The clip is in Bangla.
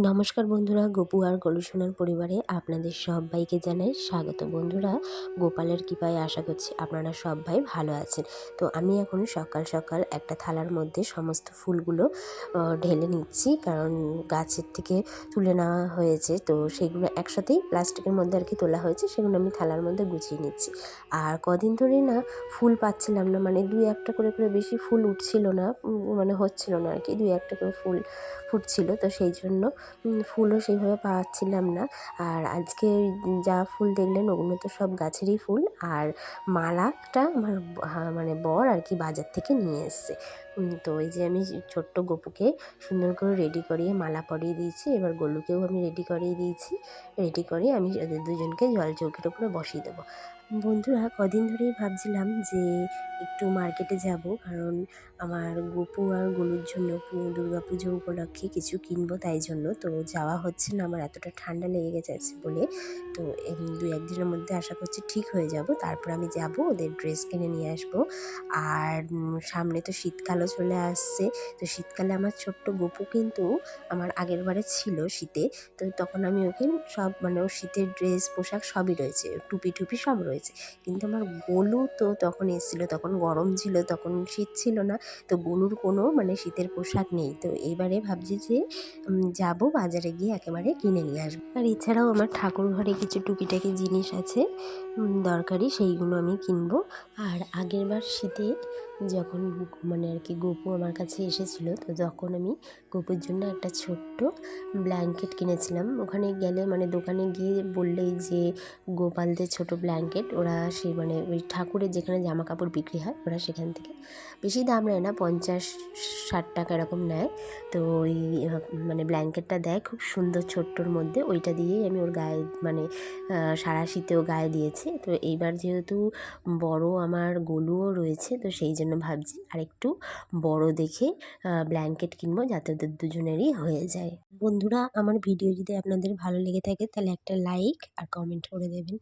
নমস্কার বন্ধুরা, গপু আর গলুসোনার পরিবারে আপনাদের সবাইকে জানাই স্বাগত। বন্ধুরা, গোপালের কৃপায় আশা করছি আপনারা সবাই ভালো আছেন। তো আমি এখন সকাল সকাল একটা থালার মধ্যে সমস্ত ফুলগুলো ঢেলে নিচ্ছি, কারণ গাছের থেকে তুলে নেওয়া হয়েছে। তো সেগুলো একসাথেই প্লাস্টিকের মধ্যে আর কি তোলা হয়েছে, সেগুলো আমি থালার মধ্যে গুছিয়ে নিচ্ছি। আর কদিন ধরেই না ফুল পাচ্ছিলাম না, মানে দুই একটা করে বেশি ফুল উঠছিল না, মানে হচ্ছিল না আর কি, দুই একটা করে ফুল ফুটছিল। তো সেই জন্য ফুলও সেইভাবে পাচ্ছিলাম না। আর আজকে যা ফুল দেখলেন ওগুলো তো সব গাছেরই ফুল। আর মালাটা আমার মানে বর আর কি বাজার থেকে নিয়ে এসছে। তো এই যে আমি ছোট্ট গপুকে সুন্দর করে রেডি করিয়ে মালা পরিয়ে দিয়েছি। এবার গলুকেও আমি রেডি করিয়ে দিয়েছি। রেডি করে আমি ওদের দুজনকে জল চৌকির উপরে বসিয়ে দেবো। বন্ধুরা, কদিন ধরেই ভাবছিলাম যে একটু মার্কেটে যাব, কারণ আমার গপু আর গলুর জন্য দুর্গাপুজো উপলক্ষে কিছু কিনবো, তাই জন্য। তো যাওয়া হচ্ছে না, আমার এতটা ঠান্ডা লেগে গেছে বলে। তো দু একদিনের মধ্যে আশা করছি ঠিক হয়ে যাব, তারপর আমি যাব, ওদের ড্রেস কিনে নিয়ে আসবো। আর সামনে তো শীতকালও চলে আসছে। তো শীতকালে আমার ছোট্ট গপু কিন্তু আমার আগের বারে ছিল শীতে। তো তখন আমি ওকে সব মানে ওর শীতের ড্রেস পোশাক সবই রয়েছে, টুপি টুপি সব রয়েছে। কিন্তু আমার গোলু তো তখন এসেছিলো, তখন গরম ছিল, তখন শীত ছিল না। তো গোলুর কোনো মানে শীতের পোশাক নেই। তো এইবারে ভাবছি যে যাব, বাজারে গিয়ে একেবারে কিনে নিয়ে আসবো। আর এছাড়াও আমার ঠাকুর ঘরে কিছু টুকিটাকি জিনিস আছে দরকারি, সেইগুলো আমি কিনবো। আর আগেরবার শীতে যখন মানে আর কি গপু আমার কাছে এসেছিলো, তো তখন আমি গপুর জন্য একটা ছোট্ট ব্ল্যাঙ্কেট কিনেছিলাম। ওখানে গেলে মানে দোকানে গিয়ে বললেই যে গোপালদের ছোট ব্ল্যাঙ্কেট, ওরা সেই মানে ওই ঠাকুরের যেখানে জামা কাপড় বিক্রি হয় ওরা সেখান থেকে বেশি দাম নেয় না, 50-60 টাকা এরকম নেয়। তো ওই মানে ব্ল্যাঙ্কেটটা দেয় খুব সুন্দর ছোট্টোর মধ্যে, ওইটা দিয়েই আমি ওর গায়ে মানে সারা শীতেও গায়ে দিয়েছি। তো এইবার যেহেতু বড় আমার গলুও রয়েছে, তো সেই জন্য ভাবছি আরেকটু বড় দেখে ব্ল্যাঙ্কেট কিনবো, যাতে ওদের দুজনেরই হয়ে যায়। বন্ধুরা, আমার ভিডিও যদি আপনাদের ভালো লেগে থাকে তাহলে একটা লাইক আর কমেন্ট করে দেবেন।